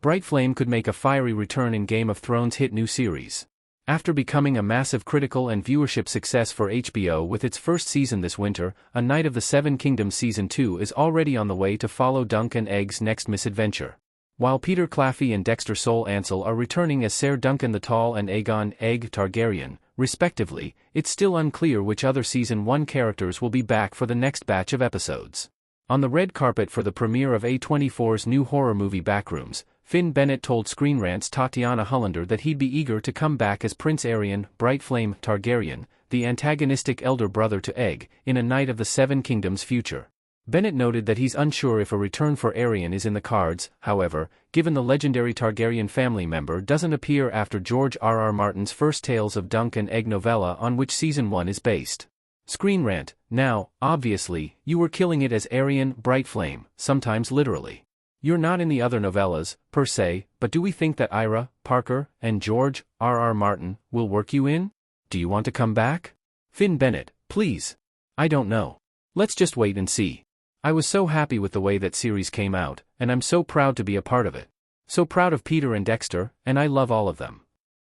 Brightflame could make a fiery return in Game of Thrones' hit new series. After becoming a massive critical and viewership success for HBO with its first season this winter, A Knight of the Seven Kingdoms Season 2 is already on the way to follow Dunk and Egg's next misadventure. While Peter Claffey and Dexter Sol Ansel are returning as Ser Duncan the Tall and Aegon Egg Targaryen, respectively, it's still unclear which other Season 1 characters will be back for the next batch of episodes. On the red carpet for the premiere of A24's new horror movie Backrooms, Finn Bennett told Screen Rant's Tatiana Hollander that he'd be eager to come back as Prince Aerion, Brightflame Targaryen, the antagonistic elder brother to Egg, in A Knight of the Seven Kingdoms future. Bennett noted that he's unsure if a return for Aerion is in the cards, however, given the legendary Targaryen family member doesn't appear after George R.R. Martin's first Tales of Dunk and Egg novella on which Season 1 is based. Screen Rant: Now, obviously, you were killing it as Aerion Brightflame, sometimes literally. You're not in the other novellas, per se, but do we think that Ira, Parker, and George R.R. Martin will work you in? Do you want to come back? Finn Bennett: Please. I don't know. Let's just wait and see. I was so happy with the way that series came out, and I'm so proud to be a part of it. So proud of Peter and Dexter, and I love all of them.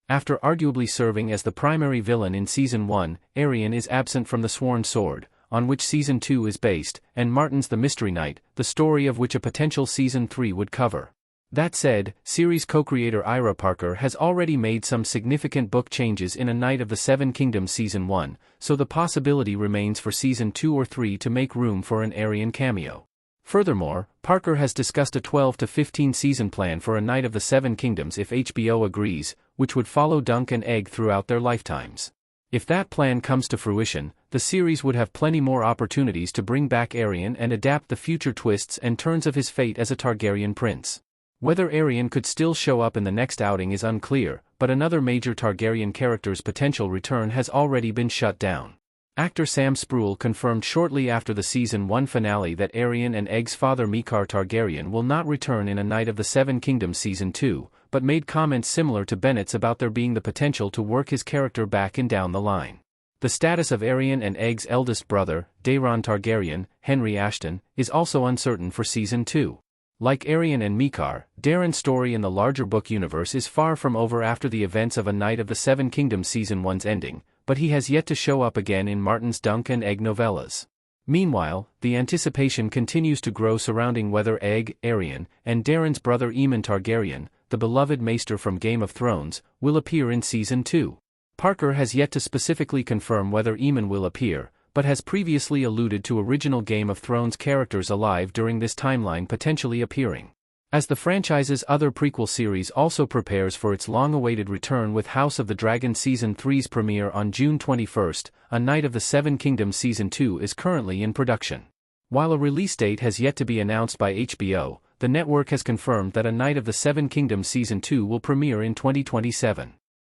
After arguably serving as the primary villain in Season 1, Aerion is absent from the Sworn Sword, on which Season 2 is based, and Martin's The Mystery Knight, the story of which a potential Season 3 would cover. That said, series co-creator Ira Parker has already made some significant book changes in A Knight of the Seven Kingdoms Season 1, so the possibility remains for Season 2 or 3 to make room for an Aerion cameo. Furthermore, Parker has discussed a 12 to 15 season plan for A Knight of the Seven Kingdoms if HBO agrees, which would follow Dunk and Egg throughout their lifetimes. If that plan comes to fruition, the series would have plenty more opportunities to bring back Aerion and adapt the future twists and turns of his fate as a Targaryen prince. Whether Aerion could still show up in the next outing is unclear, but another major Targaryen character's potential return has already been shut down. Actor Sam Spruill confirmed shortly after the Season 1 finale that Aerion and Egg's father Mikar Targaryen will not return in A Knight of the Seven Kingdoms Season 2, but made comments similar to Bennett's about there being the potential to work his character back in down the line. The status of Aerion and Egg's eldest brother, Daeron Targaryen, Henry Ashton, is also uncertain for Season 2. Like Aerion and Mikar, Daeron's story in the larger book universe is far from over after the events of A Knight of the Seven Kingdoms Season 1's ending, but he has yet to show up again in Martin's Dunk and Egg novellas. Meanwhile, the anticipation continues to grow surrounding whether Egg, Aerion, and Daeron's brother Aemon Targaryen, the beloved maester from Game of Thrones, will appear in Season 2. Parker has yet to specifically confirm whether Aemon will appear, but has previously alluded to original Game of Thrones characters alive during this timeline potentially appearing. As the franchise's other prequel series also prepares for its long-awaited return with House of the Dragon Season 3's premiere on June 21, A Knight of the Seven Kingdoms Season 2 is currently in production. While a release date has yet to be announced by HBO, the network has confirmed that A Knight of the Seven Kingdoms Season 2 will premiere in 2027.